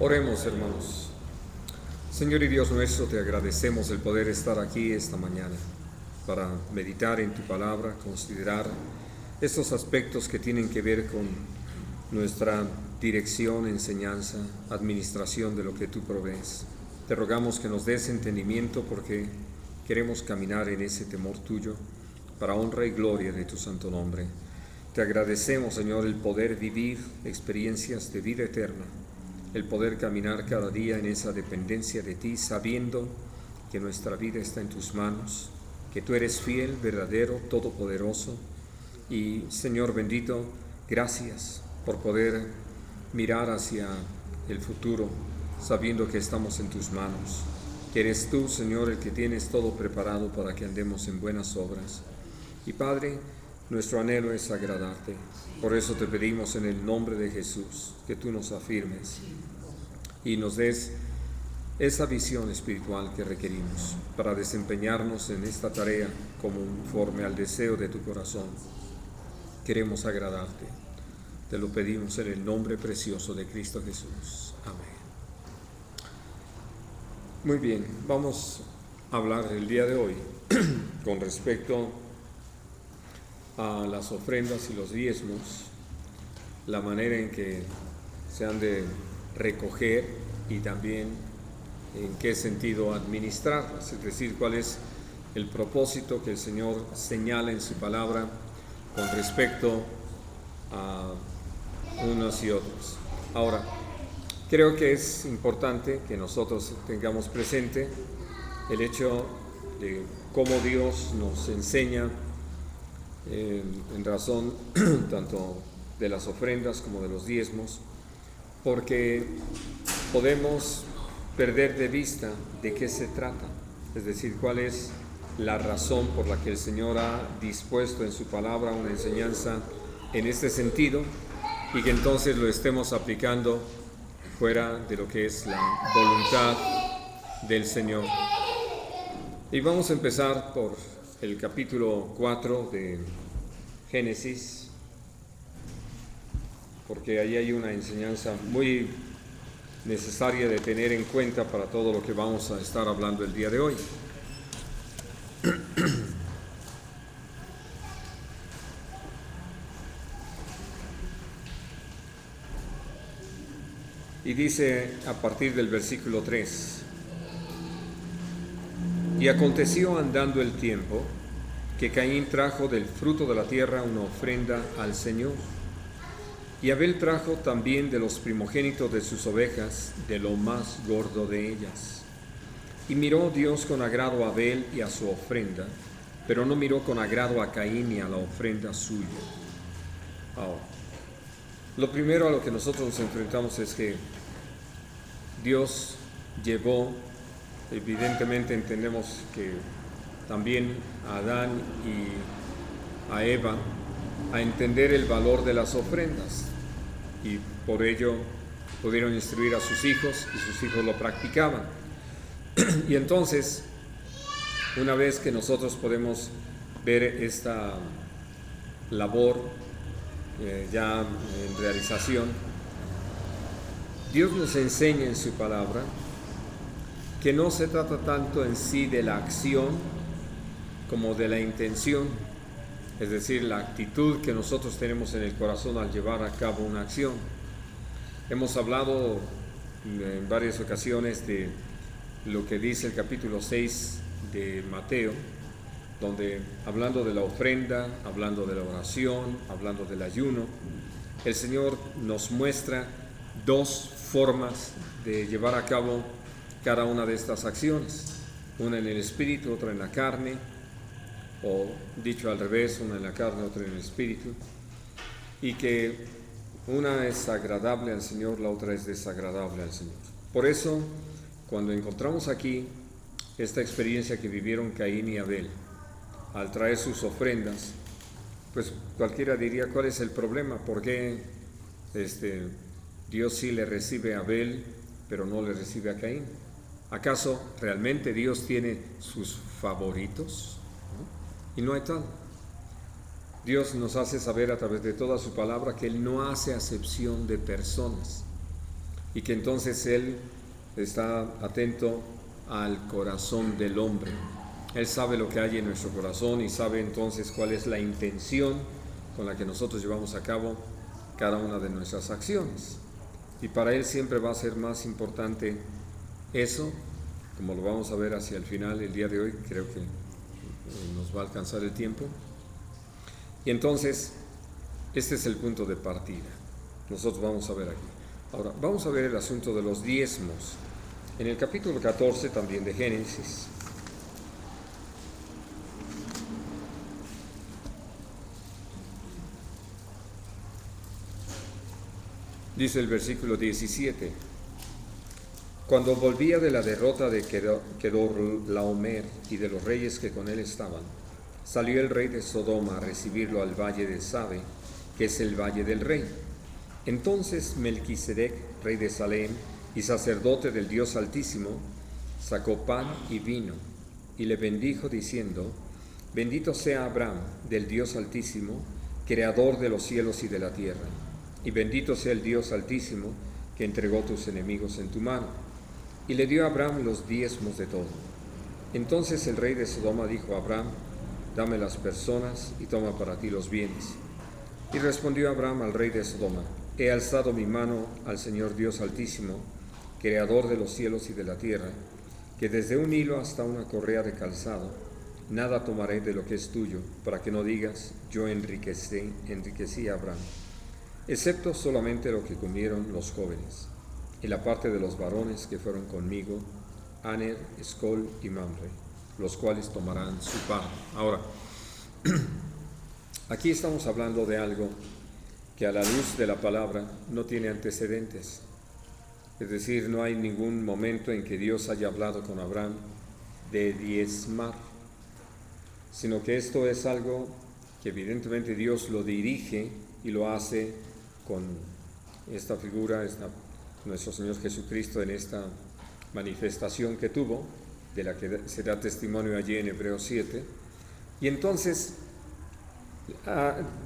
Oremos, hermanos. Señor y Dios nuestro, te agradecemos el poder estar aquí esta mañana para meditar en tu palabra, considerar estos aspectos que tienen que ver con nuestra dirección, enseñanza, administración de lo que tú provees. Te rogamos que nos des entendimiento porque queremos caminar en ese temor tuyo para honra y gloria de tu santo nombre. Te agradecemos, Señor, el poder vivir experiencias de vida eterna, el poder caminar cada día en esa dependencia de ti, sabiendo que nuestra vida está en tus manos, que tú eres fiel, verdadero, todopoderoso. Y, Señor bendito, gracias por poder mirar hacia el futuro, sabiendo que estamos en tus manos, que eres tú, Señor, el que tienes todo preparado para que andemos en buenas obras. Y, Padre, nuestro anhelo es agradarte. Por eso te pedimos en el nombre de Jesús que tú nos afirmes y nos des esa visión espiritual que requerimos para desempeñarnos en esta tarea conforme al deseo de tu corazón. Queremos agradarte. Te lo pedimos en el nombre precioso de Cristo Jesús. Amén. Muy bien, vamos a hablar el día de hoy con respecto a las ofrendas y los diezmos, la manera en que se han de recoger y también en qué sentido administrarlas, es decir, cuál es el propósito que el Señor señala en su palabra con respecto a unos y otros. Ahora, creo que es importante que nosotros tengamos presente el hecho de cómo Dios nos enseña en razón tanto de las ofrendas como de los diezmos, porque podemos perder de vista de qué se trata, es decir, cuál es la razón por la que el Señor ha dispuesto en su palabra una enseñanza en este sentido y que entonces lo estemos aplicando fuera de lo que es la voluntad del Señor. Y vamos a empezar por el capítulo 4 de Génesis, porque ahí hay una enseñanza muy necesaria de tener en cuenta para todo lo que vamos a estar hablando el día de hoy. Y dice a partir del versículo 3: Y aconteció andando el tiempo que Caín trajo del fruto de la tierra una ofrenda al Señor. Y Abel trajo también de los primogénitos de sus ovejas, de lo más gordo de ellas. Y miró Dios con agrado a Abel y a su ofrenda, pero no miró con agrado a Caín y a la ofrenda suya. Ahora, lo primero a lo que nosotros nos enfrentamos es que Dios llevó, evidentemente entendemos que también a Adán y a Eva, a entender el valor de las ofrendas, y por ello pudieron instruir a sus hijos y sus hijos lo practicaban. Y entonces, una vez que nosotros podemos ver esta labor ya en realización, Dios nos enseña en su palabra que no se trata tanto en sí de la acción como de la intención, es decir, la actitud que nosotros tenemos en el corazón al llevar a cabo una acción. Hemos hablado en varias ocasiones de lo que dice el capítulo 6 de Mateo, donde hablando de la ofrenda, hablando de la oración, hablando del ayuno, el Señor nos muestra dos formas de llevar a cabo cada una de estas acciones, una en el espíritu, otra en la carne, o dicho al revés, una en la carne, otra en el espíritu, y que una es agradable al Señor, la otra es desagradable al Señor. Por eso, cuando encontramos aquí esta experiencia que vivieron Caín y Abel, al traer sus ofrendas, pues cualquiera diría, ¿cuál es el problema? ¿Por qué Dios sí le recibe a Abel, pero no le recibe a Caín? ¿Acaso realmente Dios tiene sus favoritos? Y no hay tal. Dios nos hace saber a través de toda su palabra que Él no hace acepción de personas. y que entonces Él está atento al corazón del hombre. Él sabe lo que hay en nuestro corazón y sabe entonces cuál es la intención con la que nosotros llevamos a cabo cada una de nuestras acciones. Y para Él siempre va a ser más importante eso, como lo vamos a ver hacia el final el día de hoy, creo que nos va a alcanzar el tiempo. Y entonces, este es el punto de partida. Nosotros vamos a ver aquí. Ahora, vamos a ver el asunto de los diezmos. En el capítulo 14 también de Génesis, dice el versículo 17: Cuando volvía de la derrota de Kedorlaomer y de los reyes que con él estaban, salió el rey de Sodoma a recibirlo al valle de Sabe, que es el valle del rey. Entonces Melquisedec, rey de Salem y sacerdote del Dios Altísimo, sacó pan y vino y le bendijo diciendo: Bendito sea Abraham del Dios Altísimo, creador de los cielos y de la tierra, y bendito sea el Dios Altísimo que entregó tus enemigos en tu mano. Y le dio a Abraham los diezmos de todo. Entonces el rey de Sodoma dijo a Abraham: Dame las personas y toma para ti los bienes. Y respondió Abraham al rey de Sodoma: He alzado mi mano al Señor Dios Altísimo, creador de los cielos y de la tierra, que desde un hilo hasta una correa de calzado, nada tomaré de lo que es tuyo, para que no digas: yo enriquecí a Abraham, excepto solamente lo que comieron los jóvenes, y la parte de los varones que fueron conmigo, Aner, Escol y Mamre, los cuales tomarán su parte. Ahora, aquí estamos hablando de algo que a la luz de la palabra no tiene antecedentes. Es decir, no hay ningún momento en que Dios haya hablado con Abraham de diezmar, sino que esto es algo que evidentemente Dios lo dirige y lo hace con esta figura, nuestro Señor Jesucristo, en esta manifestación que tuvo, de la que se da testimonio allí en Hebreos 7, y entonces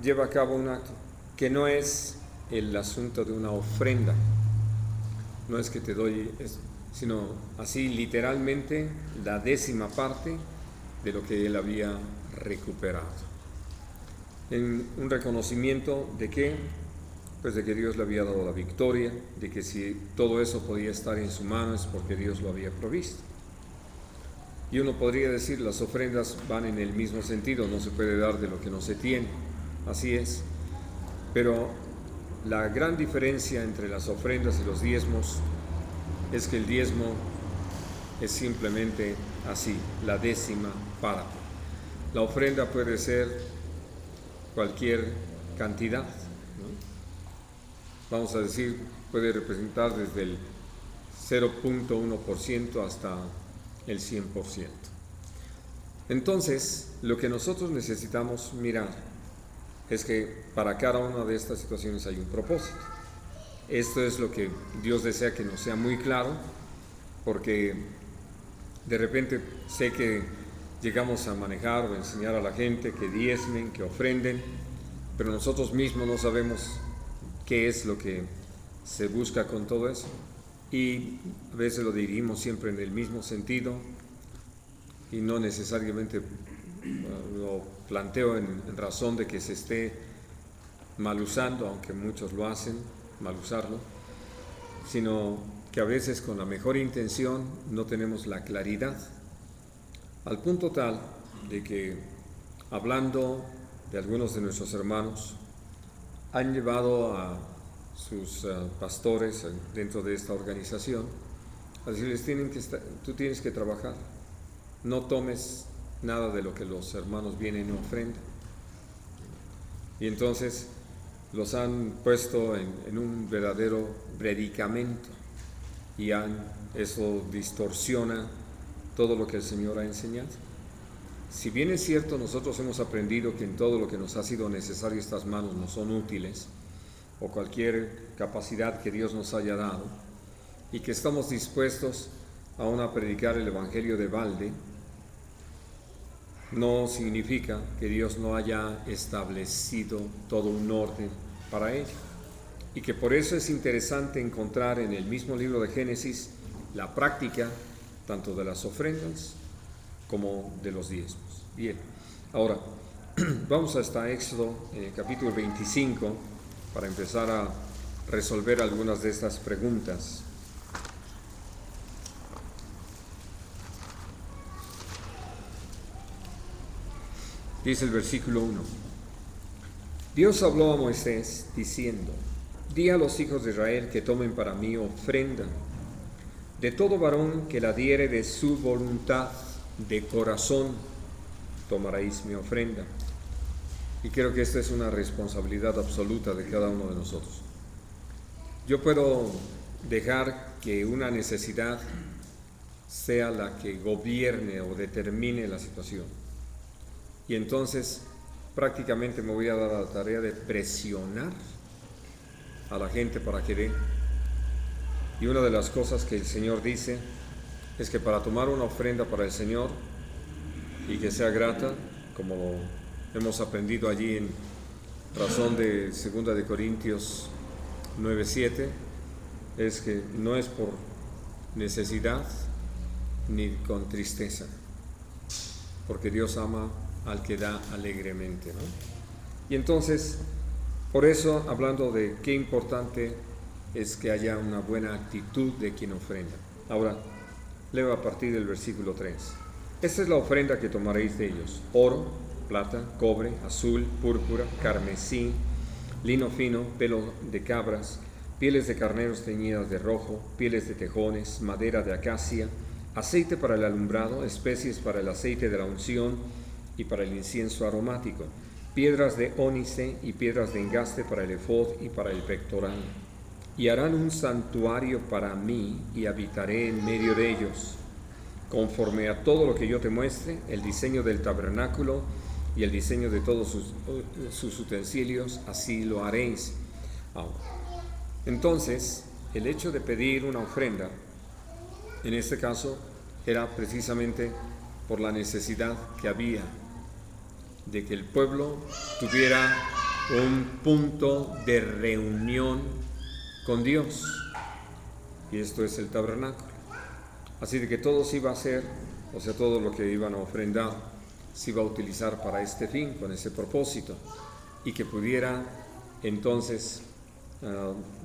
lleva a cabo un acto que no es el asunto de una ofrenda, no es que te doy, sino así literalmente la 10ª parte de lo que él había recuperado. En un reconocimiento de que, pues de que Dios le había dado la victoria, de que si todo eso podía estar en su mano es porque Dios lo había provisto. Y uno podría decir, las ofrendas van en el mismo sentido, no se puede dar de lo que no se tiene, así es. Pero la gran diferencia entre las ofrendas y los diezmos es que el diezmo es simplemente así, la 10ª parte. La ofrenda puede ser cualquier cantidad, ¿no? Vamos a decir, puede representar desde el 0.1% hasta el 100%. Entonces, lo que nosotros necesitamos mirar es que para cada una de estas situaciones hay un propósito. Esto es lo que Dios desea que nos sea muy claro, porque de repente sé que llegamos a manejar o enseñar a la gente que diezmen, que ofrenden, pero nosotros mismos no sabemos qué es lo que se busca con todo eso. Y a veces lo dirigimos siempre en el mismo sentido y no necesariamente lo planteo en razón de que se esté mal usando, aunque muchos lo hacen, mal usarlo, sino que a veces con la mejor intención no tenemos la claridad, al punto tal de que, hablando de algunos de nuestros hermanos, han llevado a sus pastores dentro de esta organización a decirles: tú tienes que trabajar, no tomes nada de lo que los hermanos vienen en ofrenda. Y entonces los han puesto en un verdadero predicamento y eso distorsiona todo lo que el Señor ha enseñado. Si bien es cierto, nosotros hemos aprendido que en todo lo que nos ha sido necesario estas manos nos son útiles, o cualquier capacidad que Dios nos haya dado, y que estamos dispuestos aún a predicar el Evangelio de balde, no significa que Dios no haya establecido todo un orden para ello. y que por eso es interesante encontrar en el mismo libro de Génesis la práctica tanto de las ofrendas como de los diezmos. Bien, ahora vamos hasta Éxodo en el capítulo 25 para empezar a resolver algunas de estas preguntas. Dice el versículo 1: Dios habló a Moisés diciendo: Di a los hijos de Israel que tomen para mí ofrenda. De todo varón que la diere de su voluntad, de corazón, tomaréis mi ofrenda. Y creo que esta es una responsabilidad absoluta de cada uno de nosotros. Yo puedo dejar que una necesidad sea la que gobierne o determine la situación. Y entonces prácticamente me voy a dar a la tarea de presionar a la gente para que dé. Y una de las cosas que el Señor dice es que para tomar una ofrenda para el Señor y que sea grata, como lo hemos aprendido allí en razón de 2 de Corintios 9:7, es que no es por necesidad ni con tristeza, porque Dios ama al que da alegremente, ¿no? Y entonces, por eso, hablando de qué importante es que haya una buena actitud de quien ofrenda. Ahora, leo a partir del versículo 3. Esta es la ofrenda que tomaréis de ellos: oro, plata, cobre, azul, púrpura, carmesí, lino fino, pelo de cabras, pieles de carneros teñidas de rojo, pieles de tejones, madera de acacia, aceite para el alumbrado, especies para el aceite de la unción y para el incienso aromático, piedras de ónice y piedras de engaste para el efod y para el pectoral. Y harán un santuario para mí y habitaré en medio de ellos. Conforme a todo lo que yo te muestre, el diseño del tabernáculo y el diseño de todos sus utensilios, así lo haréis. Ahora, entonces, el hecho de pedir una ofrenda, en este caso, era precisamente por la necesidad que había de que el pueblo tuviera un punto de reunión con Dios, y esto es el tabernáculo. Así de que todo se iba a hacer, o sea, todo lo que iban a ofrendar se iba a utilizar para este fin, con ese propósito, y que pudiera entonces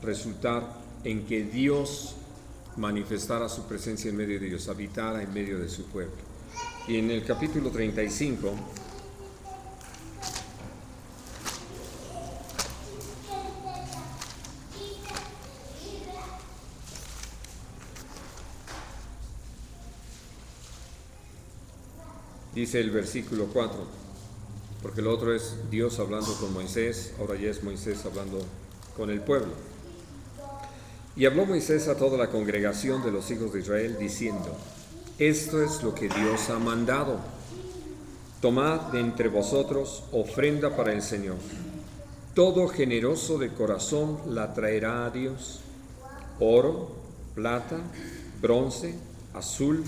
resultar en que Dios manifestara su presencia en medio de ellos, habitara en medio de su pueblo. Y en el capítulo 35, dice el versículo 4, porque lo otro es Dios hablando con Moisés, ahora ya es Moisés hablando con el pueblo. Y habló Moisés a toda la congregación de los hijos de Israel, diciendo: Esto es lo que Dios ha mandado: tomad de entre vosotros ofrenda para el Señor. Todo generoso de corazón la traerá a Dios: oro, plata, bronce, azul,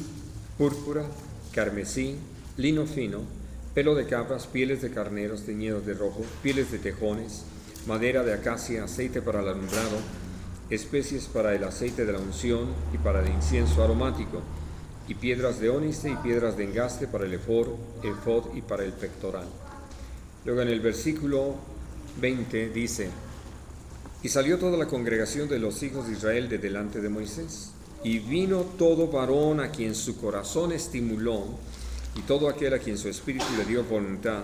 púrpura, carmesí, lino fino, pelo de cabras, pieles de carneros teñidos de rojo, pieles de tejones, madera de acacia, aceite para el alumbrado, especies para el aceite de la unción y para el incienso aromático, y piedras de ónice y piedras de engaste para el efod y para el pectoral. Luego en el versículo 20 dice: Y salió toda la congregación de los hijos de Israel de delante de Moisés, y vino todo varón a quien su corazón estimuló, y todo aquel a quien su espíritu le dio voluntad,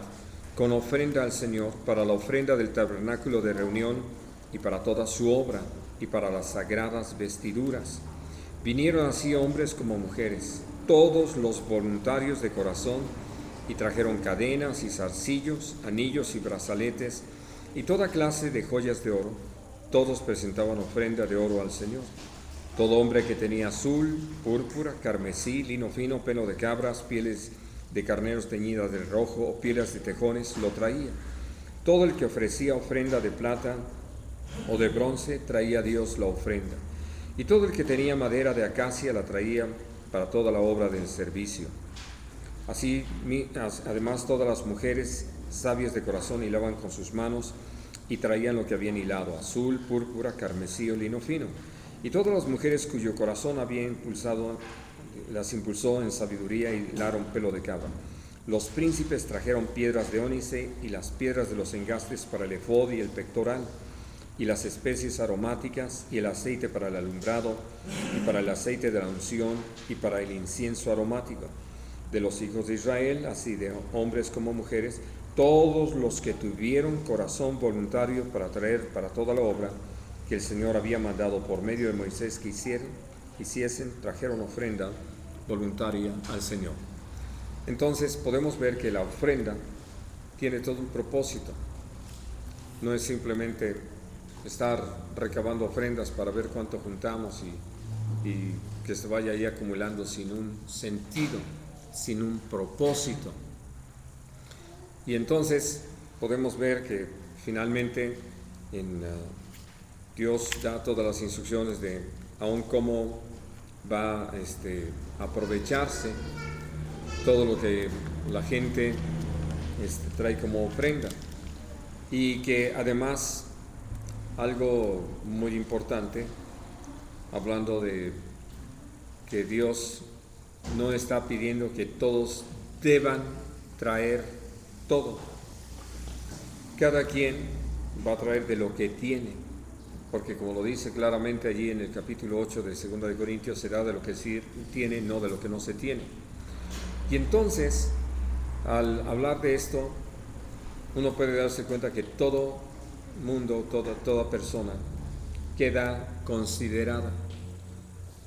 con ofrenda al Señor, para la ofrenda del tabernáculo de reunión, y para toda su obra, y para las sagradas vestiduras. Vinieron así hombres como mujeres, todos los voluntarios de corazón, y trajeron cadenas y zarcillos, anillos y brazaletes, y toda clase de joyas de oro. Todos presentaban ofrenda de oro al Señor. Todo hombre que tenía azul, púrpura, carmesí, lino fino, pelo de cabras, pieles de carneros teñidas de rojo o pieles de tejones, lo traía. Todo el que ofrecía ofrenda de plata o de bronce traía a Dios la ofrenda. Y todo el que tenía madera de acacia la traía para toda la obra del servicio. Así, además, todas las mujeres sabias de corazón hilaban con sus manos y traían lo que habían hilado, azul, púrpura, carmesí o lino fino. Y todas las mujeres cuyo corazón había impulsado, las impulsó en sabiduría, y hilaron pelo de cabra. Los príncipes trajeron piedras de ónice y las piedras de los engastes para el efod y el pectoral, y las especies aromáticas y el aceite para el alumbrado y para el aceite de la unción y para el incienso aromático. De los hijos de Israel, así de hombres como mujeres, todos los que tuvieron corazón voluntario para traer para toda la obra que el Señor había mandado por medio de Moisés que hiciesen, trajeron ofrenda voluntaria al Señor. Entonces podemos ver que la ofrenda tiene todo un propósito. No es simplemente estar recabando ofrendas para ver cuánto juntamos y que se vaya ahí acumulando sin un sentido, sin un propósito. Y entonces podemos ver que finalmente Dios da todas las instrucciones de aún cómo va a aprovecharse todo lo que la gente trae como ofrenda. Y que además, algo muy importante, hablando de que Dios no está pidiendo que todos deban traer todo. Cada quien va a traer de lo que tiene, porque como lo dice claramente allí en el capítulo 8 de 2 de Corintios, se da de lo que sí tiene, no de lo que no se tiene. Y entonces, al hablar de esto, uno puede darse cuenta que todo mundo, toda persona queda considerada,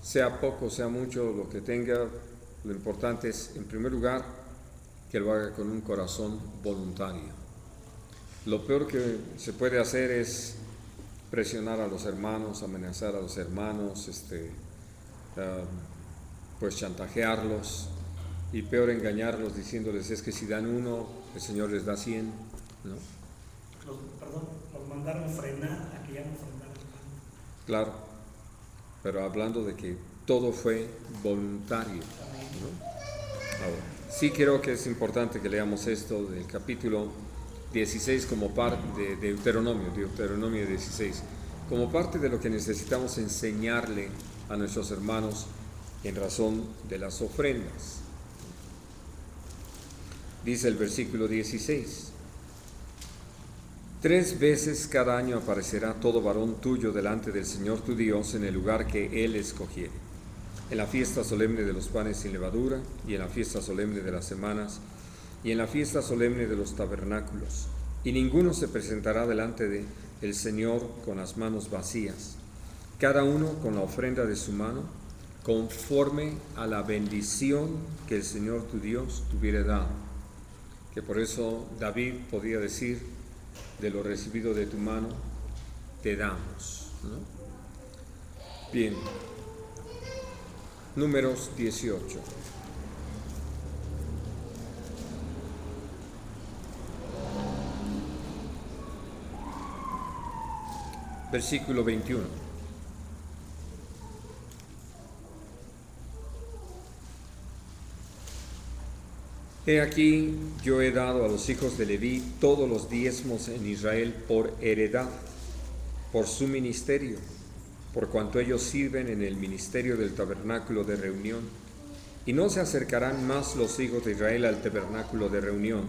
sea poco, sea mucho, lo que tenga. Lo importante es, en primer lugar, que lo haga con un corazón voluntario. Lo peor que se puede hacer es presionar a los hermanos, amenazar a los hermanos, pues chantajearlos, y peor engañarlos diciéndoles es que si dan 1, el Señor les da 100, ¿no? Los mandaron frenar a que ya no frenaran. Claro, pero hablando de que todo fue voluntario, ¿no? Ahora, sí creo que es importante que leamos esto del capítulo 16 como parte de Deuteronomio 16, como parte de lo que necesitamos enseñarle a nuestros hermanos en razón de las ofrendas. Dice el versículo 16: 3 veces cada año aparecerá todo varón tuyo delante del Señor tu Dios en el lugar que Él escogiere, en la fiesta solemne de los panes sin levadura, y en la fiesta solemne de las semanas, y en la fiesta solemne de los tabernáculos. Y ninguno se presentará delante de el Señor con las manos vacías, cada uno con la ofrenda de su mano, conforme a la bendición que el Señor tu Dios te hubiere dado. Que por eso David podía decir: de lo recibido de tu mano te damos, ¿no? Bien, Números 18. Versículo 21. He aquí, yo he dado a los hijos de Leví todos los diezmos en Israel por heredad, por su ministerio, por cuanto ellos sirven en el ministerio del tabernáculo de reunión. Y no se acercarán más los hijos de Israel al tabernáculo de reunión,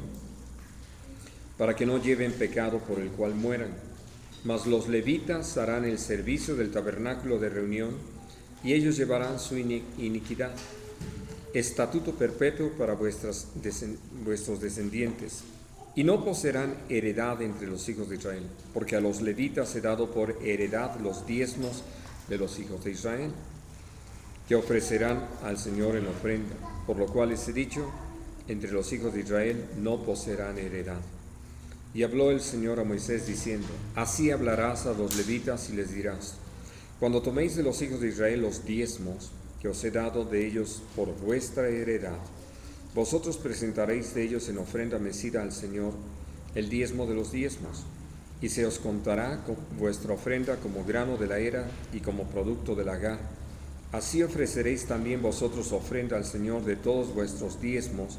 para que no lleven pecado por el cual mueran. Mas los levitas harán el servicio del tabernáculo de reunión, y ellos llevarán su iniquidad. Estatuto perpetuo para vuestros descendientes, y no poseerán heredad entre los hijos de Israel, porque a los levitas he dado por heredad los diezmos de los hijos de Israel, que ofrecerán al Señor en ofrenda, por lo cual les he dicho: entre los hijos de Israel no poseerán heredad. Y habló el Señor a Moisés diciendo: así hablarás a los levitas y les dirás: cuando toméis de los hijos de Israel los diezmos que os he dado de ellos por vuestra heredad, vosotros presentaréis de ellos en ofrenda mecida al Señor el diezmo de los diezmos, y se os contará con vuestra ofrenda como grano de la era y como producto del lagar. Así ofreceréis también vosotros ofrenda al Señor de todos vuestros diezmos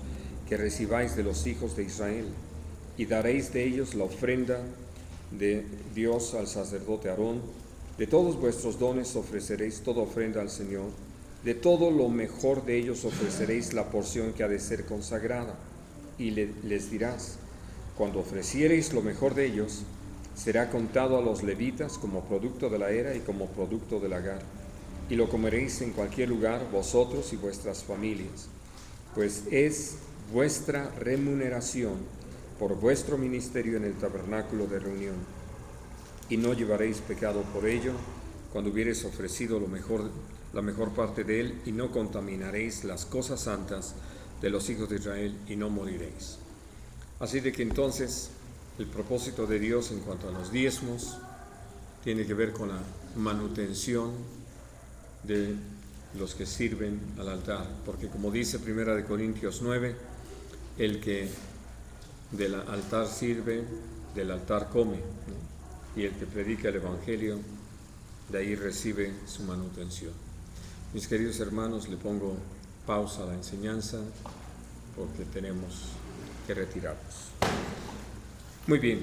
que recibáis de los hijos de Israel, y daréis de ellos la ofrenda de Dios al sacerdote Aarón. De todos vuestros dones ofreceréis toda ofrenda al Señor. De todo lo mejor de ellos ofreceréis la porción que ha de ser consagrada. Y les dirás: cuando ofreciereis lo mejor de ellos, será contado a los levitas como producto de la era y como producto del lagar. Y lo comeréis en cualquier lugar, vosotros y vuestras familias, pues es vuestra remuneración por vuestro ministerio en el tabernáculo de reunión. Y no llevaréis pecado por ello, cuando hubiereis ofrecido la mejor parte de él, y no contaminaréis las cosas santas de los hijos de Israel, y no moriréis. Así de que entonces el propósito de Dios en cuanto a los diezmos tiene que ver con la manutención de los que sirven al altar, porque como dice 1 Corintios 9, el que del altar sirve, del altar come, ¿no? Y el que predica el Evangelio, de ahí recibe su manutención. Mis queridos hermanos, le pongo pausa a la enseñanza porque tenemos que retirarnos. Muy bien.